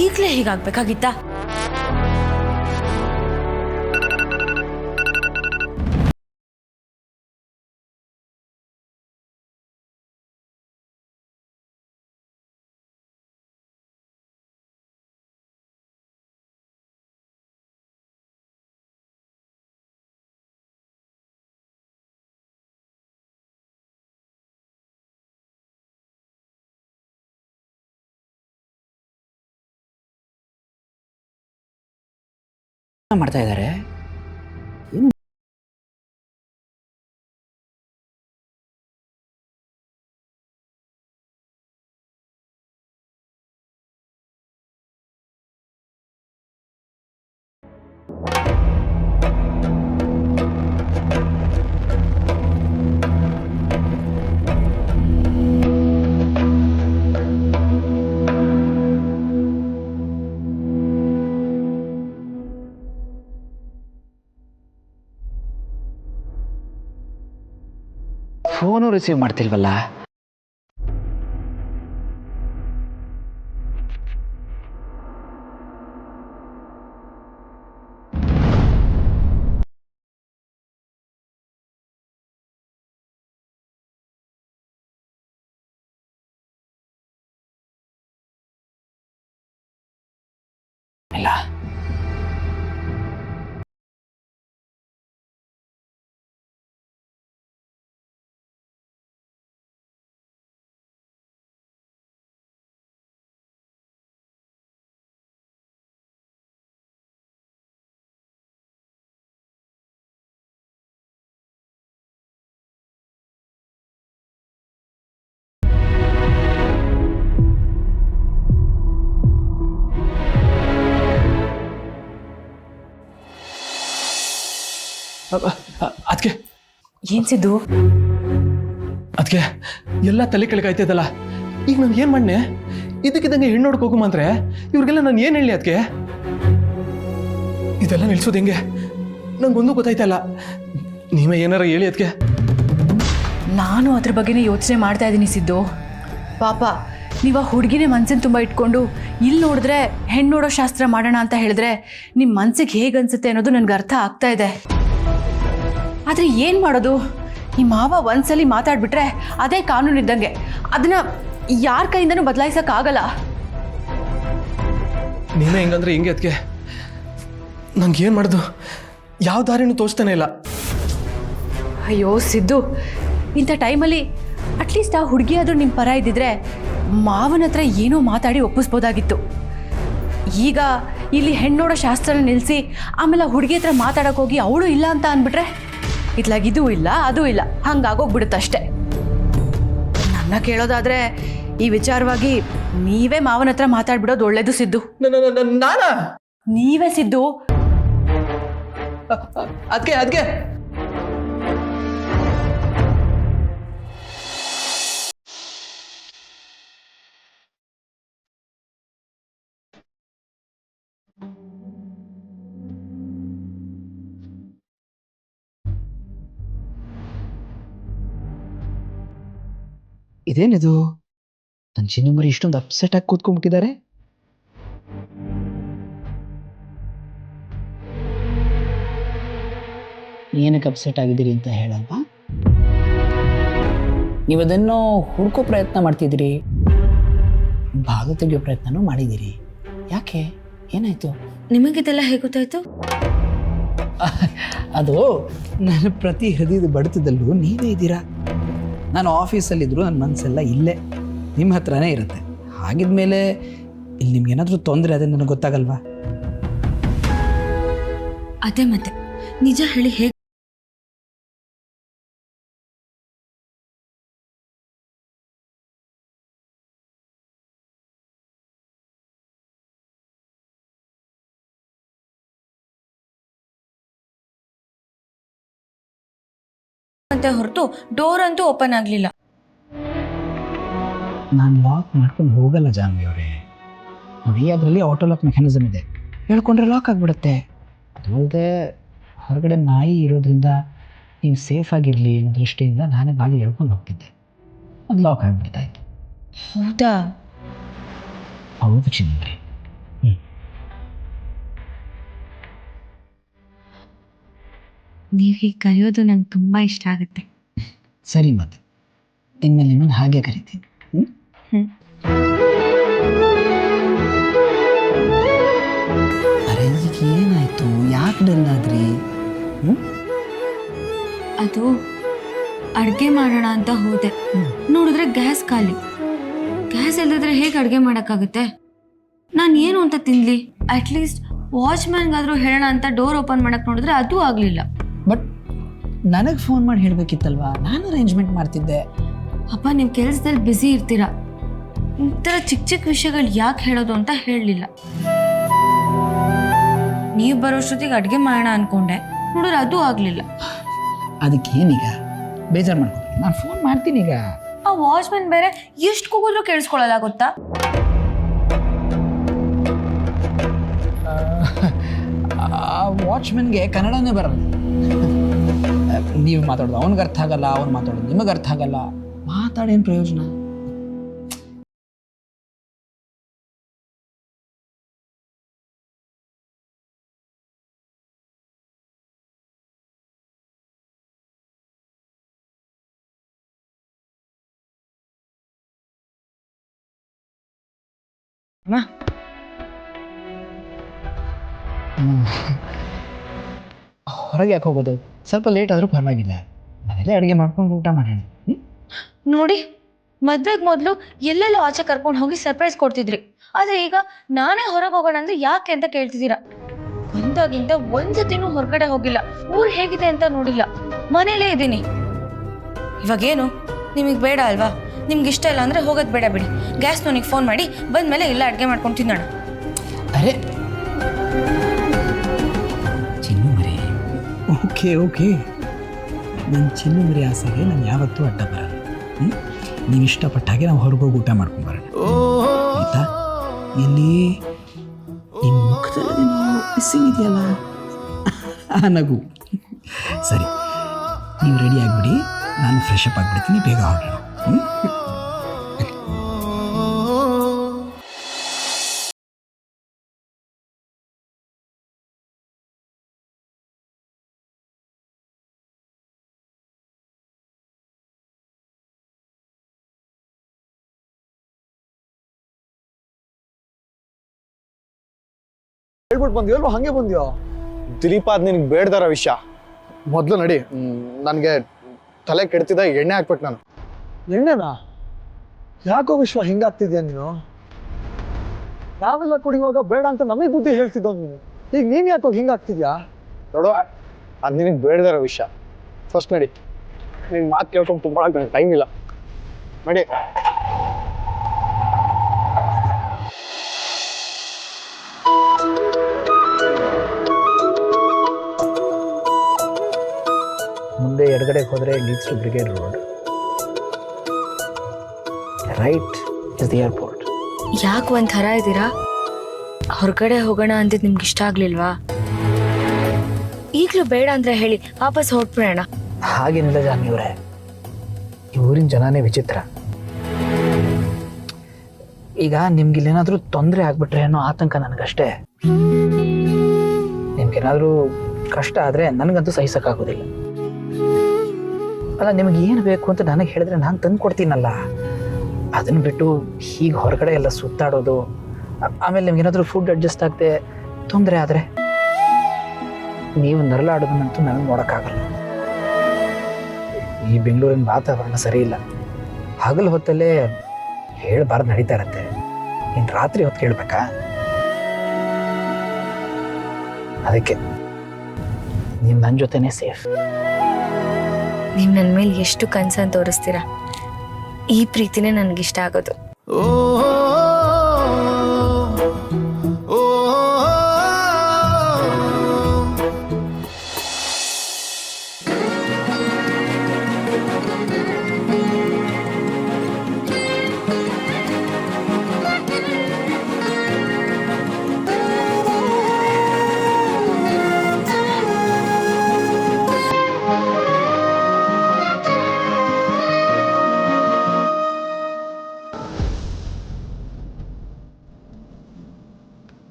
ಈಗಲೇ ಹೀಗಾಗಬೇಕಾಗಿತ್ತಾ? ಮಾಡ್ತಾ ಇದ್ದಾರೆ. ಫೋನು ರಿಸೀವ್ ಮಾಡ್ತಿಲ್ವಲ್ಲ. ಇಲ್ಲ, ಅದಕ್ಕೆ ಏನ್ ಸಿದ್ದು? ಅದಕ್ಕೆ ಎಲ್ಲ ತಲೆ ಕೆಳಗಾಯ್ತದಲ್ಲ. ಈಗ ನಾನು ಏನು ಮಾಡನೆ? ಇದಕ್ಕಿದ್ದಂಗೆ ಹೆಣ್ಣು ನೋಡಕ್ಕೆ ಹೋಗುಮಂದ್ರೆ ಇವ್ರಿಗೆಲ್ಲ ನಾನು ಏನು ಹೇಳಿ? ಅದಕ್ಕೆ ಇದೆಲ್ಲ ನಿಲ್ಸೋದು ಹೆಂಗೆ? ನಂಗೊಂದು ಗೊತ್ತಾಯ್ತಲ್ಲ. ನೀವೇ ಏನಾರ ಹೇಳಿ ಅದಕ್ಕೆ. ನಾನು ಅದ್ರ ಬಗ್ಗೆನೇ ಯೋಚನೆ ಮಾಡ್ತಾ ಇದ್ದೀನಿ ಸಿದ್ದು. ಪಾಪ ನೀವು ಆ ಹುಡುಗಿನೇ ಮನ್ಸಿನ ತುಂಬ ಇಟ್ಕೊಂಡು ಇಲ್ಲಿ ನೋಡಿದ್ರೆ ಹೆಣ್ಣು ನೋಡೋ ಶಾಸ್ತ್ರ ಮಾಡೋಣ ಅಂತ ಹೇಳಿದ್ರೆ ನಿಮ್ಮ ಮನ್ಸಿಗೆ ಹೇಗೆ ಅನ್ಸುತ್ತೆ ಅನ್ನೋದು ನನಗೆ ಅರ್ಥ ಆಗ್ತಾ ಇದೆ. ಆದರೆ ಏನು ಮಾಡೋದು? ನಿಮ್ಮ ಮಾವ ಒಂದ್ಸಲಿ ಮಾತಾಡ್ಬಿಟ್ರೆ ಅದೇ ಕಾನೂನು ಇದ್ದಂಗೆ. ಅದನ್ನ ಯಾರ ಕೈಯಿಂದನೂ ಬದಲಾಯಿಸೋಕ್ಕಾಗಲ್ಲ. ನೀವೇ ಹೆಂಗಂದ್ರೆ ಹಿಂಗೆ ಅದಕ್ಕೆ. ನಂಗೆ ಏನು ಮಾಡೋದು? ಯಾವ ದಾರಿನೂ ತೋಚ್ತಾನೆ ಇಲ್ಲ. ಅಯ್ಯೋ ಸಿದ್ದು, ಇಂಥ ಟೈಮಲ್ಲಿ ಅಟ್ಲೀಸ್ಟ್ ಆ ಹುಡುಗಿ ಆದರೂ ನಿಮ್ಮ ಪರ ಇದ್ದಿದ್ರೆ ಮಾವನ ಹತ್ರ ಏನೋ ಮಾತಾಡಿ ಒಪ್ಪಿಸ್ಬೋದಾಗಿತ್ತು. ಈಗ ಇಲ್ಲಿ ಹೆಣ್ಣೋಡೋ ಶಾಸ್ತ್ರನ ನಿಲ್ಲಿಸಿ ಆಮೇಲೆ ಆ ಹುಡುಗಿ ಹತ್ರ ಮಾತಾಡೋಕೆ ಹೋಗಿ ಅವಳು ಇಲ್ಲ ಅಂತ ಅಂದ್ಬಿಟ್ರೆ ಇತ್ಲಾಗ ಇದೂ ಇಲ್ಲ ಅದೂ ಇಲ್ಲ ಹಂಗಾಗೋಗ್ಬಿಡುತ್ತಷ್ಟೆ. ನನ್ನ ಕೇಳೋದಾದರೆ ಈ ವಿಚಾರವಾಗಿ ನೀವೇ ಮಾವನ ಹತ್ರ ಮಾತಾಡ್ಬಿಡೋದು ಒಳ್ಳೇದು ಸಿದ್ದು. ನಾನಾ? ನೀವೇ ಸಿದ್ದು. ಅದಕ್ಕೆ ಅದಕ್ಕೆ ಇದೇನಿದು? ನನ್ನ ಚಿನ್ನು ಮರಿ ಇಷ್ಟೊಂದು ಅಪ್ಸೆಟ್ ಆಗಿ ಕೂತ್ಕೊಂಡ್ಬಿಟ್ಟಿದ್ದಾರೆ. ಏನಕ್ಕೆ ಅಪ್ಸೆಟ್ ಆಗಿದ್ದೀರಿ ಅಂತ ಹೇಳಲ್ವಾ? ನೀವು ಅದನ್ನು ಹುಡ್ಕೋ ಪ್ರಯತ್ನ ಮಾಡ್ತಿದ್ದೀರಿ, ಭಾಗ ತೆಗೆಯೋ ಪ್ರಯತ್ನನೂ ಮಾಡಿದ್ದೀರಿ. ಯಾಕೆ? ಏನಾಯ್ತು? ನಿಮಗಿದೆಲ್ಲ ಹೇಗೆ ಗೊತ್ತಾಯ್ತು? ಅದು ನನ್ನ ಪ್ರತಿ ಹೃದಯದ ಬಡಿತದಲ್ಲೂ ನೀವೇ ಇದ್ದೀರಾ. ನಾನು ಆಫೀಸಲ್ಲಿದ್ದರೂ ನನ್ನ ಮನಸ್ಸೆಲ್ಲ ಇಲ್ಲೇ ನಿಮ್ಮ ಹತ್ರನೇ ಇರುತ್ತೆ. ಹಾಗಿದ್ಮೇಲೆ ಇಲ್ಲಿ ನಿಮ್ಗೇನಾದರೂ ತೊಂದರೆ ಅದೇ ನನಗೆ ಗೊತ್ತಾಗಲ್ವಾ? ಅದೇ ಮತ್ತೆ ನಿಜ ಹೇಳಿ ಹೇಗೆ ಅಂತ ಹೊರತು ಡೋರ್ ಅಂತೂ ಓಪನ್ ಆಗಲಿಲ್ಲ. ನಾನು ಲಾಕ್ ಮಾಡ್ಕೊಂಡು ಹೋಗಲ್ಲ ಜಾನ್ವಿ ಅವರೇ. ನೋಡಿ, ಅದರಲ್ಲಿ ಆಟೋ ಲಾಕ್ ಮೆಕ್ಯಾನಿಸಮ್ ಇದೆ. ಹೇಳ್ಕೊಂಡ್ರೆ ಲಾಕ್ ಆಗಿಬಿಡುತ್ತೆ. ಅದು ಅಲ್ಲದೆ ಹೊರಗಡೆ ನಾಯಿ ಇರೋದ್ರಿಂದ ನೀವು ಸೇಫ್ ಆಗಿರಲಿ ಅನ್ನೋ ದೃಷ್ಟಿಯಿಂದ ನಾನೇ ಬಾಗಿ ಹೇಳ್ಕೊಂಡು ಹೋಗ್ತಿದ್ದೆ. ಅದು ಲಾಕ್ ಆಗಿಬಿಡ್ತಾಯಿತ್ತು. ಹೌದಾ? ಹೌದು ಚಿನ್ನರಿ, ನೀವು ಹೀಗೆ ಕರೆಯೋದು ನಂಗೆ ತುಂಬ ಇಷ್ಟ ಆಗುತ್ತೆ. ಸರಿ ಮತ್ತೆ ಇನ್ಮೇಲೆ ನಿಮ್ಮನ್ನು ಹಾಗೆ ಕರಿತೀನಿ. ಅರೆ ಈಗ ಏನಾಯ್ತು, ಯಾಕೆ ಡಲ್ಲಾದ್ರಿ? ಅದು ಅಡುಗೆ ಮಾಡೋಣ ಅಂತ ಹೋದೆ, ನೋಡಿದ್ರೆ ಗ್ಯಾಸ್ ಖಾಲಿ. ಗ್ಯಾಸ್ ಇಲ್ಲದ್ರೆ ಹೇಗೆ ಅಡುಗೆ ಮಾಡೋಕ್ಕಾಗುತ್ತೆ? ನಾನು ಏನು ಅಂತ ತಿನ್ಲಿ? ಅಟ್ಲೀಸ್ಟ್ ವಾಚ್ಮ್ಯಾನ್ಗಾದರೂ ಹೇಳೋಣ ಅಂತ ಡೋರ್ ಓಪನ್ ಮಾಡಕ್ಕೆ ನೋಡಿದ್ರೆ ಅದು ಆಗಲಿಲ್ಲ. ಬಟ್ ನನಗೆ ಫೋನ್ ಮಾಡಿ ಹೇಳಬೇಕಿತ್ತಲ್ವಾ, ನಾನು ಅರೇಂಜ್ಮೆಂಟ್ ಮಾಡ್ತಿದ್ದೆ. ಅಪ್ಪ ನೀವು ಕೆಲಸದಲ್ಲಿ ಬ್ಯುಸಿ ಇರ್ತೀರಾ, ಈ ಥರ ಚಿಕ್ಕ ಚಿಕ್ಕ ವಿಷಯಗಳು ಯಾಕೆ ಹೇಳೋದು ಅಂತ ಹೇಳಲಿಲ್ಲ. ನೀವು ಬರೋಷ್ಟೊತ್ತಿಗೆ ಅಡುಗೆ ಮಾಡೋಣ ಅಂದ್ಕೊಂಡೆ, ನೋಡಿದ್ರೆ ಅದು ಆಗಲಿಲ್ಲ. ಅದಕ್ಕೇನೀಗ ಬೇಜಾರು ಮಾಡ್ಕೊಂಡು ನಾನು ಫೋನ್ ಮಾಡ್ತೀನಿ ಈಗ. ಆ ವಾಚ್ಮ್ಯಾನ್ ಬೇರೆ ಎಷ್ಟು ಕೂಗಿದ್ರು ಕೇಳಿಸ್ಕೊಳ್ಳಲ್ಲ ಗೊತ್ತಾ? ಆ ವಾಚ್ಮನ್ಗೆ ಕನ್ನಡನೇ ಬರಲ್ಲ. ನೀವು ಮಾತಾಡೋದು ಅವನಿಗೆ ಅರ್ಥ ಆಗಲ್ಲ, ಅವ್ನು ಮಾತಾಡೋದು ನಿಮಗೆ ಅರ್ಥ ಆಗಲ್ಲ. ಮಾತಾಡೇನು ಪ್ರಯೋಜನ? ಹೊರಗೆ ಯಾಕೆ ಹೋಗೋದು? ಸ್ವಲ್ಪ ಲೇಟ್ ಆದರೂ ಪರವಾಗಿಲ್ಲ, ಮನೇಲೆ ಅಡುಗೆ ಮಾಡ್ಕೊಂಡು ಊಟ ಮಾಡೋಣ. ನೋಡಿ, ಮದ್ವೆಗೆ ಮೊದಲು ಎಲ್ಲೆಲ್ಲ ಆಚೆ ಕರ್ಕೊಂಡು ಹೋಗಿ ಸರ್ಪ್ರೈಸ್ ಕೊಡ್ತಿದ್ರಿ, ಆದರೆ ಈಗ ನಾನೇ ಹೊರಗೆ ಹೋಗೋಣ ಅಂದ್ರೆ ಯಾಕೆ ಅಂತ ಕೇಳ್ತಿದ್ದೀರಾ. ಬಂದಾಗಿಂದ ಒಂದ್ಸತಿನೂ ಹೊರಗಡೆ ಹೋಗಿಲ್ಲ, ಊರು ಹೇಗಿದೆ ಅಂತ ನೋಡಿಲ್ಲ, ಮನೇಲೇ ಇದ್ದೀನಿ. ಇವಾಗೇನು ನಿಮಗೆ ಬೇಡ ಅಲ್ವಾ? ನಿಮ್ಗೆ ಇಷ್ಟ ಇಲ್ಲ ಅಂದರೆ ಹೋಗೋದು ಬೇಡ ಬಿಡಿ. ಗ್ಯಾಸ್ ನನಗೆ ಫೋನ್ ಮಾಡಿ ಬಂದಮೇಲೆ ಎಲ್ಲ ಅಡುಗೆ ಮಾಡ್ಕೊಂಡು ತಿನ್ನೋಣ. ಅರೆ ಚಿನ್ನು ಮರಿ, ಓಕೆ ಓಕೆ, ನನ್ನ ಚಿನ್ನು ಮರಿ ಆಸೆಗೆ ನಾನು ಯಾವತ್ತೂ ಅಡ್ಡ ಬರಲ್ಲ. ನೀವು ಇಷ್ಟಪಟ್ಟಾಗೆ ನಾವು ಹೊರಗೋಗಿ ಊಟ ಮಾಡ್ಕೊಂಬರೋಣ, ಆಯಿತಾ? ಎಲ್ಲಿ ನಿಮ್ಮ ಮುಖದಲ್ಲಿ ಮಿಸ್ಸಿಂಗ್ ಇದೆಯಲ್ಲ ಆ ನಗು. ಸರಿ, ನೀವು ರೆಡಿ ಆಗಿಬಿಡಿ, ನಾನು ಫ್ರೆಶ್ ಅಪ್ ಆಗಿಬಿಡ್ತೀನಿ, ಬೇಗ ಹೊರಡೋಣ. ಹೇಳ್ಬಿಟ್ಟು ಬಂದ್ಯೋ ಅಲ್ವಾ ಹಂಗೆ ಬಂದ್ಯೋ? ದಿಲೀಪ ಅದ್ ನಿನ್ಗೆ ಬೇಡ್ದಾರ ವಿಷಯ. ಮೊದಲು ನಡಿ, ನನಗೆ ತಲೆ ಕೆಡ್ತಿದ್ದ ಎಣ್ಣೆ ಹಾಕ್ಬೇಕು ನಾನು. ಎಣ್ಣೆನಾ? ಯಾಕೋ ವಿಶ್ವ ಹಿಂಗಾಗ್ತಿದ್ಯಾ ನೀನು? ನಾವೆಲ್ಲ ಕುಡಿಯುವಾಗ ಬೇಡ ಅಂತ ನಮಗೆ ಬುದ್ಧಿ ಹೇಳ್ತಿದ್ದವ್ ನೀನು, ಈಗ ನೀನ್ ಯಾಕೋ ಹಿಂಗಾಗ್ತಿದ್ಯಾ? ನೋಡು, ಅದ್ ನಿನಗೆ ಬೇಡ್ದಾರ ವಿಷಯ. ಫಸ್ಟ್ ನಡಿ, ನಿನ್ ಮಾತು ಕೇಳ್ಕೊಂಡು ತುಂಬ ಟೈಮ್ ಇಲ್ಲ. ನಡಿ. ಮುಂದೆ ಎಡಗಡೆಗೆ ಹೋದರೆ leads to Brigade Road, right is the airport. ಯಾಕೆ ಒಂಥರ ಇದ್ದೀರಾ? ಹೊರಗಡೆ ಹೋಗೋಣ ಅಂದಿದ್ದು ನಿಮ್ಗೆ ಇಷ್ಟ ಆಗ್ಲಿಲ್ವಾ? ಈಗಲೂ ಬೇಡ ಅಂದ್ರೆ ಹೇಳಿ, ವಾಪಸ್ ಹೊರಟ್ಬಿಡೋಣ. ಹಾಗೇನಿಲ್ಲ ಜಾನ್ವಿಯವರೇ, ಈ ಊರಿನ ಜನನೇ ವಿಚಿತ್ರ. ಈಗ ನಿಮ್ಗೆ ಇಲ್ಲೇನಾದರೂ ತೊಂದರೆ ಆಗ್ಬಿಟ್ರೆ ಅನ್ನೋ ಆತಂಕ ನನಗಷ್ಟೇ. ನಿಮ್ಗೇನಾದರೂ ಕಷ್ಟ ಆದರೆ ನನಗಂತೂ ಸಹಿಸೋಕ್ಕಾಗೋದಿಲ್ಲ. ಅಲ್ಲ, ನಿಮ್ಗೆ ಏನು ಬೇಕು ಅಂತ ನನಗೆ ಹೇಳಿದ್ರೆ ನಾನು ತಂದು ಕೊಡ್ತೀನಲ್ಲ. ಅದನ್ನು ಬಿಟ್ಟು ಹೀಗೆ ಹೊರಗಡೆ ಎಲ್ಲ ಸುತ್ತಾಡೋದು, ಆಮೇಲೆ ನಿಮ್ಗೇನಾದರೂ ಫುಡ್ ಅಡ್ಜಸ್ಟ್ ಆಗದೆ ತೊಂದರೆ ಆದರೆ ನೀವು ನರಳಾಡೋದನ್ನಂತೂ ನನಗೆ ನೋಡೋಕ್ಕಾಗಲ್ಲ. ಈ ಬೆಂಗಳೂರಿನ ವಾತಾವರಣ ಸರಿ ಇಲ್ಲ. ಹಗಲು ಹೊತ್ತಲ್ಲೇ ಹೇಳ್ಬಾರ್ದು ನಡೀತಾ ಇರತ್ತೆ, ಇನ್ನು ರಾತ್ರಿ ಹೊತ್ತು ಕೇಳಬೇಕಾ? ಅದಕ್ಕೆ ನೀವು ನನ್ನ ಜೊತೆನೇ ಸೇಫ್. ನೀವು ನನ್ನ ಮೇಲೆ ಎಷ್ಟು ಕನ್ಸನ್ನು ತೋರಿಸ್ತೀರಾ, ಈ ಪ್ರೀತಿನೇ ನನಗಿಷ್ಟ ಆಗೋದು.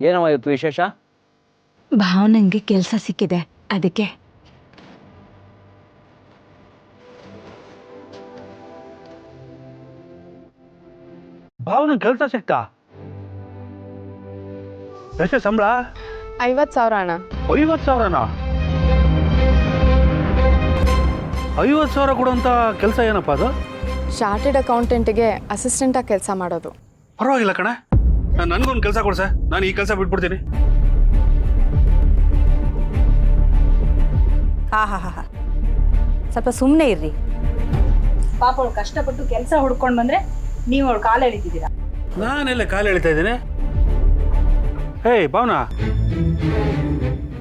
ಏನಮ್ಮ ಇವತ್ತು ವಿಶೇಷ? ಭಾವನಂಗೆ ಕೆಲಸ ಸಿಕ್ಕಿದೆ, ಅದಕ್ಕೆ. ಭಾವನ ಕೆಲಸ ಸಿಕ್ತಾ? ಎಷ್ಟು ಸಂಬಳ? 50,000 ಅಣ್ಣ. 50,000ನಾ? 50,000 ಕೊಡುವಂಥ ಕೆಲಸ ಏನಪ್ಪ ಅದು? ಚಾರ್ಟೆಡ್ ಅಕೌಂಟೆಂಟ್ಗೆ ಅಸಿಸ್ಟೆಂಟಾಗಿ ಕೆಲಸ ಮಾಡೋದು. ಪರವಾಗಿಲ್ಲ ಕಣೆ, ನನಗೊಂದು ಕೆಲಸ ಕೊಡ್ಸೆ, ನಾನು ಈ ಕೆಲಸ ಬಿಟ್ಬಿಡ್ತೀನಿ. ಹಾ ಸ್ವಲ್ಪ ಸುಮ್ಮನೆ ಇರ್ರಿ. ಪಾಪ ಅವಳು ಕಷ್ಟಪಟ್ಟು ಕೆಲಸ ಹುಡ್ಕೊಂಡು ಬಂದ್ರೆ ನೀವು ಅವಳು ಕಾಲು ಎಳಿತಿದ್ದೀರಾ. ನಾನೆಲ್ಲ ಕಾಲು ಎಳಿತಾ ಇದ್ದೀನಿ? ಏಯ್ ಭಾವನಾ,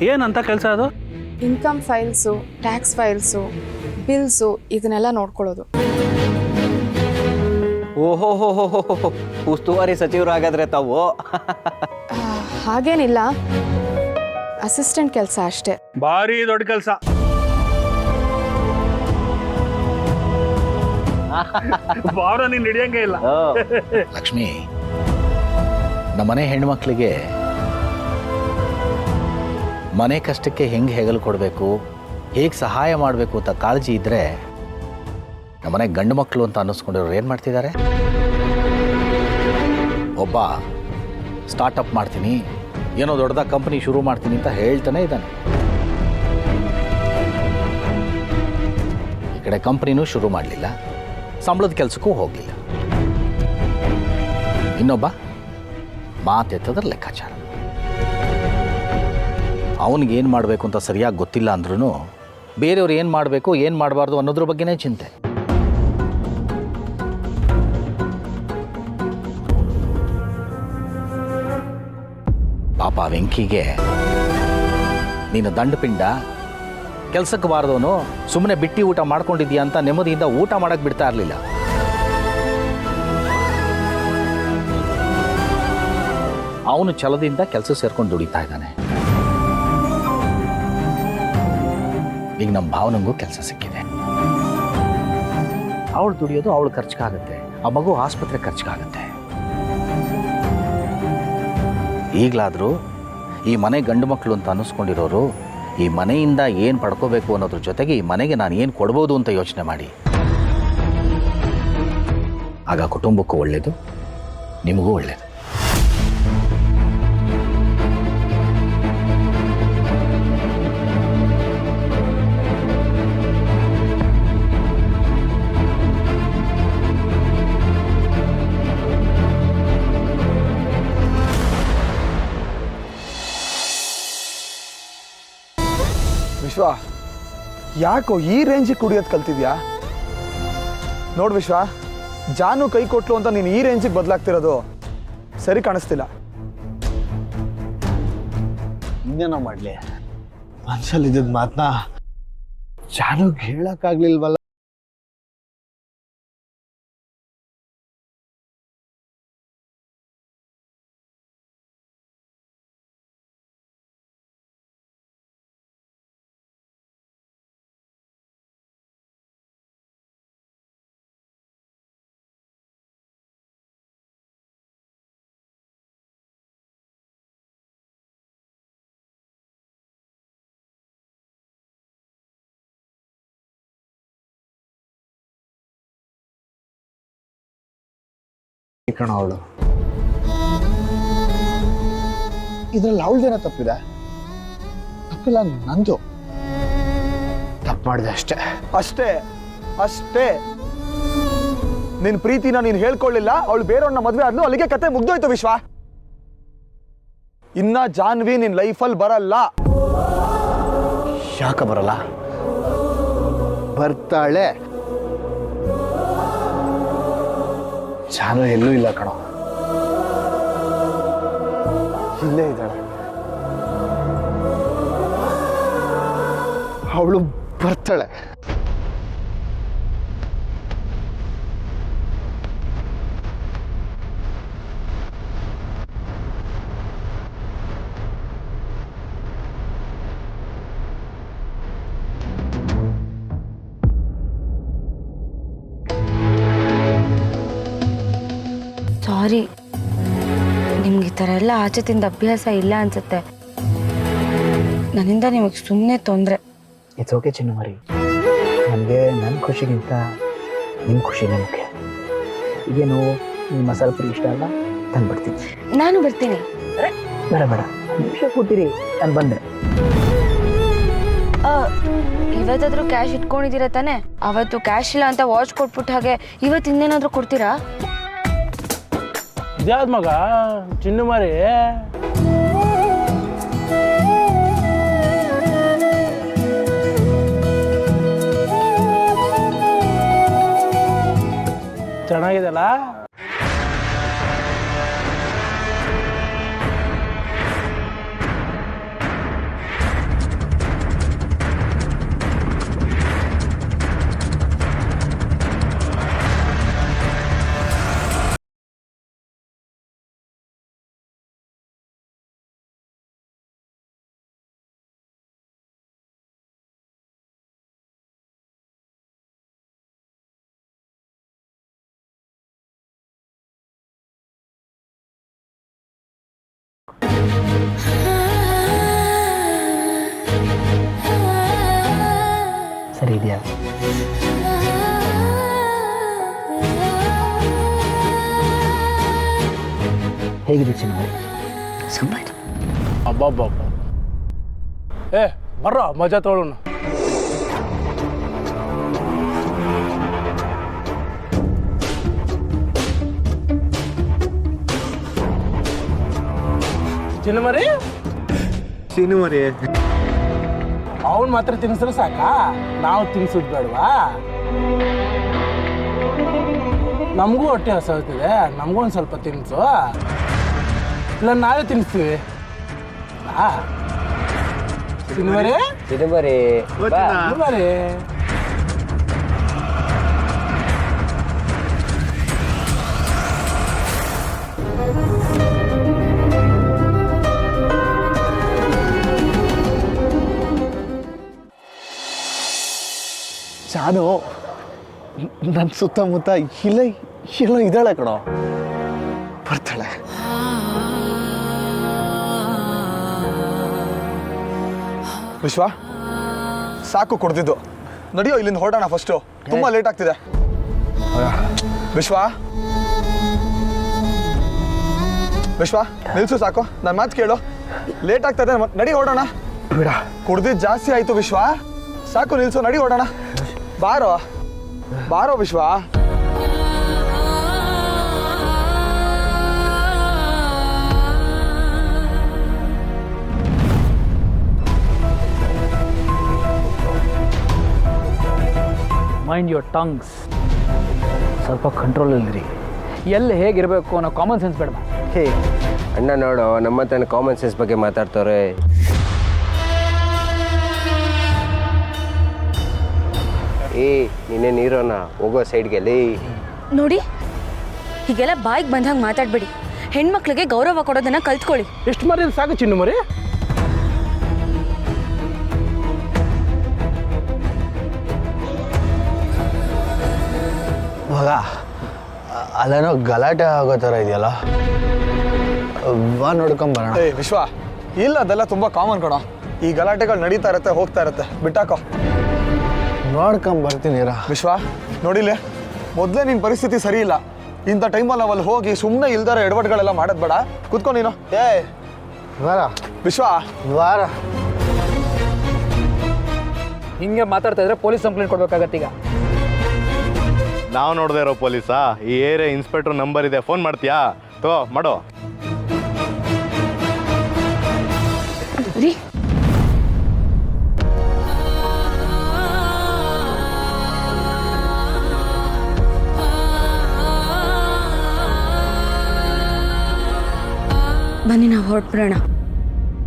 ಏನಂತ ಕೆಲಸ ಅದು? Income files, tax files, bills ಇದನ್ನೆಲ್ಲ ನೋಡ್ಕೊಳ್ಳೋದು. ಓಹೋ ಉಸ್ತುವಾರಿ ಸಚಿವರಾಗಾದ್ರೆ ತಾವು? ಹಾಗೇನಿಲ್ಲ, ಅಸಿಸ್ಟೆಂಟ್ ಕೆಲಸ ಅಷ್ಟೇ. ಭಾರಿ ದೊಡ್ಡ ಕೆಲಸ. ಭಾವನ ನೀನು ಹಿಡಿಯಂಗೆ ಇಲ್ಲ. ಲಕ್ಷ್ಮಿ, ನಮ್ಮನೆ ಹೆಣ್ಮಕ್ಳಿಗೆ ಮನೆ ಕಷ್ಟಕ್ಕೆ ಹೆಂಗೆ ಹೆಗಲು ಕೊಡಬೇಕು, ಹೇಗೆ ಸಹಾಯ ಮಾಡಬೇಕು ಅಂತ ಕಾಳಜಿ ಇದ್ದರೆ ನಮ್ಮನೆ ಗಂಡು ಮಕ್ಕಳು ಅಂತ ಅನ್ನಿಸ್ಕೊಂಡಿರೋರು ಏನು ಮಾಡ್ತಿದ್ದಾರೆ? ಒಬ್ಬ ಸ್ಟಾರ್ಟಪ್ ಮಾಡ್ತೀನಿ, ಏನೋ ದೊಡ್ಡದಾಗಿ ಕಂಪ್ನಿ ಶುರು ಮಾಡ್ತೀನಿ ಅಂತ ಹೇಳ್ತಾನೆ ಇದ್ದಾನೆ. ಈ ಕಡೆ ಕಂಪ್ನಿನೂ ಶುರು ಮಾಡಲಿಲ್ಲ, ಸಂಬಳದ ಕೆಲಸಕ್ಕೂ ಹೋಗಲಿಲ್ಲ. ಇನ್ನೊಬ್ಬ ಮಾತೆತ್ತದ್ರ ಲೆಕ್ಕಾಚಾರ. ಅವನಿಗೇನು ಮಾಡಬೇಕು ಅಂತ ಸರಿಯಾಗಿ ಗೊತ್ತಿಲ್ಲ ಅಂದ್ರೂ ಬೇರೆಯವ್ರು ಏನು ಮಾಡಬೇಕು ಏನು ಮಾಡಬಾರ್ದು ಅನ್ನೋದ್ರ ಬಗ್ಗೆನೇ ಚಿಂತೆ. ಪಾಪ ವೆಂಕಿಗೆ ನೀನು ದಂಡಪಿಂಡ, ಕೆಲಸಕ್ಕೆ ಬಾರದವನು, ಸುಮ್ಮನೆ ಬಿಟ್ಟು ಊಟ ಮಾಡ್ಕೊಂಡಿದ್ಯಾ ಅಂತ ನೆಮ್ಮದಿಯಿಂದ ಊಟ ಮಾಡಕ್ಕೆ ಬಿಡ್ತಾ ಇರಲಿಲ್ಲ. ಅವನು ಛಲದಿಂದ ಕೆಲಸ ಸೇರ್ಕೊಂಡು ದುಡಿತಾ ಇದ್ದಾನೆ. ಈಗ ನಮ್ಮ ಭಾವನಂಗೂ ಕೆಲಸ ಸಿಕ್ಕಿದೆ. ಅವಳು ದುಡಿಯೋದು ಅವಳು ಖರ್ಚಿಗಾಗುತ್ತೆ, ಆ ಮಗು ಆಸ್ಪತ್ರೆ ಖರ್ಚಿಗಾಗುತ್ತೆ. ಈಗಲಾದರೂ ಈ ಮನೆ ಗಂಡು ಮಕ್ಕಳು ಅಂತ ಅನ್ನಿಸ್ಕೊಂಡಿರೋರು ಈ ಮನೆಯಿಂದ ಏನು ಪಡ್ಕೋಬೇಕು ಅನ್ನೋದ್ರ ಜೊತೆಗೆ ಈ ಮನೆಗೆ ನಾನು ಏನು ಕೊಡ್ಬೋದು ಅಂತ ಯೋಚನೆ ಮಾಡಿ. ಆಗ ಕುಟುಂಬಕ್ಕೂ ಒಳ್ಳೆಯದು, ನಿಮಗೂ ಒಳ್ಳೆಯದು. ವಿಶ್ವ, ಯಾಕೋ ಈ ರೇಂಜಿಗೆ ಕುಡಿಯೋದು ಕಲ್ತಿದ್ಯಾ? ನೋಡು ವಿಶ್ವ, ಜಾನು ಕೈ ಕೊಟ್ಲು ಅಂತ ನೀನು ಈ ರೇಂಜಿಗೆ ಬದಲಾಗ್ತಿರೋದು ಸರಿ ಕಾಣಿಸ್ತಿಲ್ಲ. ಇನ್ನೇನೋ ಮಾಡಲಿ, ಮನ್ಸಲ್ಲಿ ಇದ್ದಿದ್ದ ಮಾತನ್ನ ಜಾನುಗೆ ಹೇಳಕ್ಕಾಗ್ಲಿಲ್ವಲ್ಲ. ಕಣ ಅವಳು, ಇದ್ರಲ್ಲಿ ಅವಳದೇನೋ ತಪ್ಪಿದೆ? ತಪ್ಪಿಲ್ಲ, ನಂದು ತಪ್ಪು ಮಾಡಿದೆ ಅಷ್ಟೇ. ಅಷ್ಟೇ ಅಷ್ಟೇ. ನಿನ್ ಪ್ರೀತಿನ ನೀನು ಹೇಳ್ಕೊಳ್ಳಿಲ್ಲ, ಅವಳು ಬೇರೆಯವ್ರನ್ನ ಮದ್ವೆ ಆದ್ಲು, ಅಲ್ಲಿಗೆ ಕತೆ ಮುಗ್ದೋಯ್ತು ವಿಶ್ವ. ಇನ್ನ ಜಾನ್ವಿ ನಿನ್ ಲೈಫಲ್ಲಿ ಬರಲ್ಲ. ಯಾಕ ಬರಲ್ಲ? ಬರ್ತಾಳೆ. ಜಾನು ಎಲ್ಲೂ ಇಲ್ಲ ಕಣೋ, ಇಲ್ಲೇ ಇದ್ದಾಳೆ. ಅವಳು ಬರ್ತಾಳೆ. ಸಾರಿ, ನಿಮ್ಗೆ ಈ ಥರ ಎಲ್ಲ ಆಚೆ ತಿಂದ ಅಭ್ಯಾಸ ಇಲ್ಲ ಅನ್ಸುತ್ತೆ. ನನ್ನಿಂದ ನಿಮಗೆ ಸುಮ್ಮನೆ ತೊಂದರೆ. ಇಟ್ಸ್ ಓಕೆ ಚಿನ್ನು ಮರಿ, ನನಗೆ ನನ್ನ ಖುಷಿಗಿಂತ ನಿಮ್ಮ ಖುಷಿನೇ ಮುಖ್ಯ. ಈಗೇನು ನಿಮ್ಮ ಮಸಾಲೆ ಪುರಿ ಇಷ್ಟ ಅಲ್ಲ, ತಂದುಬಿಡ್ತೀನಿ. ನಾನು ಬರ್ತೀನಿ. ಬೇಡ ಬೇಡ, ನಿಮಿಷ ಕೂತಿರಿ, ನಾನು ಬಂದೆ. ಇವತ್ತಾದ್ರೂ ಕ್ಯಾಶ್ ಇಟ್ಕೊಂಡಿದ್ದೀರಾ ತಾನೆ? ಅವತ್ತು ಕ್ಯಾಶ್ ಇಲ್ಲ ಅಂತ ವಾಚ್ ಕೊಟ್ಬಿಟ್ಟು ಹಾಗೆ ಇವತ್ತು ಇನ್ನೇನಾದ್ರೂ ಕೊಡ್ತೀರಾ? ಇದ್ಯಾವ್ದು ಮಗ ಚಿನ್ನು ಮಾರಿ? ಚೆನ್ನಾಗಿದೆಲ್ಲ. ಸರಿ ಇದೆಯಾ? ಹೇಗಿದೆ ಚಿನ್ನು ಮರಿ? ಸೂಪರ್. ಅಬ್ಬಬ್ಬಬ್ಬ. ಬರ್ರೋ ಮಜಾ ತೊಗೊಳ್ಳೋಣ. ಚಿನ್ನು ಮರಿ? ಸೀನು ಮರಿ, ಅವನ್ ಮಾತ್ರ ತಿನ್ಸಿದ್ರೆ ಸಾಕಾ? ನಾವು ತಿನ್ಸೋದು ಬೇಡವಾ? ನಮಗೂ ಹೊಟ್ಟೆ ಹಸಿದೆ, ನಮಗೂ ಒಂದು ಸ್ವಲ್ಪ ತಿನ್ಸು. ಇಲ್ಲ ನಾವೇ ತಿನ್ನಿಸ್ತೀವಿ. ತಿನ್ನುವರೆ ತಿನ್ನುವರೆ. ಜಾನು ನನ್ನ ಸುತ್ತಮುತ್ತ ಇಲ್ಲ ಎಲ್ಲೋ ಇದ್ದಾಳೆ ಕಣೋ, ಬರ್ತಾಳೆ. ವಿಶ್ವ, ಸಾಕು ಕುಡ್ದಿದ್ದು, ನಡಿಯೋ ಇಲ್ಲಿಂದ ಹೊರಡೋಣ. ಫಸ್ಟು ತುಂಬಾ ಲೇಟ್ ಆಗ್ತಿದೆ. ವಿಶ್ವ ವಿಶ್ವ ನಿಲ್ಸು, ಸಾಕು, ನನ್ನ ಮಾತು ಕೇಳು, ಲೇಟ್ ಆಗ್ತದೆ, ನಡಿ ಹೊರಡೋಣ. ಬೇಡ, ಕುಡ್ದಿದ್ದು ಜಾಸ್ತಿ ಆಯ್ತು ವಿಶ್ವ, ಸಾಕು, ನಿಲ್ಸು, ನಡಿ ಹೊರಡೋಣ. ಬಾರೋ ಬಾರೋ ವಿಶ್ವ. ಮೈಂಡ್ ಯುವರ್ ಟಂಗ್ಸ್, ಸ್ವಲ್ಪ ಕಂಟ್ರೋಲಲ್ಲಿರಿ. ಎಲ್ಲಿ ಹೇಗಿರಬೇಕು ಅನ್ನೋ ಕಾಮನ್ ಸೆನ್ಸ್ ಬೇಡ. ಹೇ ಅಣ್ಣ ನೋಡು, ನಮ್ಮ ಹತ್ರ ಕಾಮನ್ ಸೆನ್ಸ್ ಬಗ್ಗೆ ಮಾತಾಡ್ತವ್ರೆ. ನೀನೇ ನೀರೋಣ, ಹೋಗೋ ಸೈಡ್ಗೆ. ನೋಡಿ, ಹೀಗೆಲ್ಲ ಬಾಯಿಗೆ ಬಂದಂಗೆ ಮಾತಾಡ್ಬೇಡಿ. ಹೆಣ್ಮಕ್ಳಿಗೆ ಗೌರವ ಕೊಡೋದನ್ನ ಕಲ್ತ್ಕೊಳ್ಳಿ. ಎಷ್ಟು ಮರಿ ಸಾಕು ಚಿನ್ನು ಮರಿ? ಮಗ, ಅಲ್ಲೇನೋ ಗಲಾಟೆ ಆಗೋ ಥರ ಇದೆಯಲ್ಲ, ಬಾ ನೋಡ್ಕೊಂಬರೋಣ. ಏ ವಿಶ್ವ, ಇಲ್ಲ, ಅದೆಲ್ಲ ತುಂಬಾ ಕಾಮನ್ ಕಣೋ. ಈ ಗಲಾಟೆಗಳು ನಡೀತಾ ಇರತ್ತೆ, ಹೋಗ್ತಾ ಇರತ್ತೆ, ಬಿಟ್ಟಾಕೋ. ನೋಡ್ಕೊಂಬರ್ತೀನಿ ವಿಶ್ವ. ನೋಡಿಲ್ಲ, ಮೊದಲೇ ನಿನ್ನ ಪರಿಸ್ಥಿತಿ ಸರಿ ಇಲ್ಲ. ಇಂಥ ಟೈಮಲ್ಲಿ ನಾವಲ್ಲಿ ಹೋಗಿ ಸುಮ್ಮನೆ ಇಲ್ದಾರ ಎಡವಟ್ಗಳೆಲ್ಲ ಮಾಡೋದು ಬೇಡ. ಕುತ್ಕೊ ನೀನು. ವಾರ ವಿಶ್ವ, ವಾರ ಹಿಂಗೆ ಮಾತಾಡ್ತಾ ಇದ್ರೆ ಪೊಲೀಸ್ ಕಂಪ್ಲೇಂಟ್ ಕೊಡ್ಬೇಕಾಗತ್ತೆ. ಈಗ ನಾವು ನೋಡದೆ ಇರೋ ಪೊಲೀಸಾ? ಈ ಏರಿಯಾ ಇನ್ಸ್ಪೆಕ್ಟರ್ ನಂಬರ್ ಇದೆ, ಫೋನ್ ಮಾಡ್ತೀಯಾ? ಮಾಡೋ. ಬನ್ನಿ, ನಾವು ಹೊರಟ್ಬಿಡೋಣ.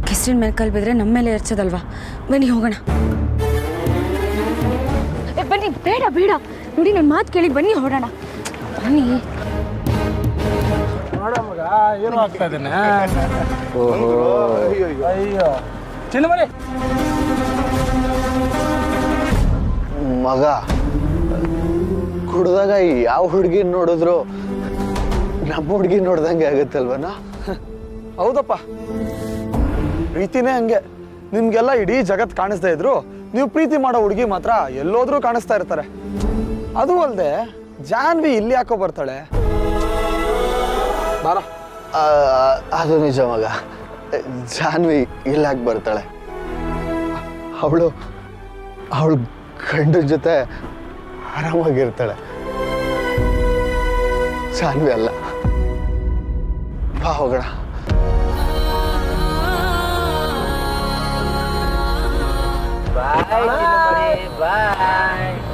ಕೆಸ್ಟಿನ ಮೇಲೆ ಕಲ್ ಬಿದ್ರೆ ನಮ್ಮ ಮೇಲೆ ಎರ್ಸೋದಲ್ವಾ? ಬನ್ನಿ ಹೋಗೋಣ. ಬನ್ನಿ. ಬೇಡ ಬೇಡ, ನೋಡಿ ನನ್ನ ಮಾತು ಕೇಳಿ, ಬನ್ನಿ ಹೊರಡೋಣ. ಬನ್ನಿ. ನೋಡ ಮಗ, ಏನು ಆಗ್ತಾ ಇದ್ದೇನೆ? ಅಯ್ಯೋ ಚಿನ್ನ ಮರಿ. ಮಗ, ಕುಡ್ದಾಗ ಯಾವ ಹುಡುಗಿ ನೋಡಿದ್ರು ನಮ್ಮ ಹುಡುಗಿ ನೋಡ್ದಂಗೆ ಆಗುತ್ತಲ್ವನ? ಹೌದಪ್ಪ, ಪ್ರೀತಿನೇ ಹಂಗೆ. ನಿಮ್ಗೆಲ್ಲ ಇಡೀ ಜಗತ್ ಕಾಣಿಸ್ತಾ ಇದ್ರು ನೀವು ಪ್ರೀತಿ ಮಾಡೋ ಹುಡುಗಿ ಮಾತ್ರ ಎಲ್ಲೋದ್ರೂ ಕಾಣಿಸ್ತಾ ಇರ್ತಾರೆ. ಅದು ಅಲ್ಲದೆ ಜಾನ್ವಿ ಇಲ್ಲಿ ಯಾಕೋ ಬರ್ತಾಳೆ? ಬಾರ. ಅದು ನಿಜ ಮಗ, ಜಾನ್ವಿ ಇಲ್ಲಾಕೆ ಬರ್ತಾಳೆ? ಅವಳು ಗಂಡನ ಜೊತೆ ಆರಾಮಾಗಿರ್ತಾಳೆ. ಜಾನ್ವಿ ಅಲ್ಲ. ಬಾ ಹೋಗೋಣ. ಬಾಯ್ ಬಾಯ್.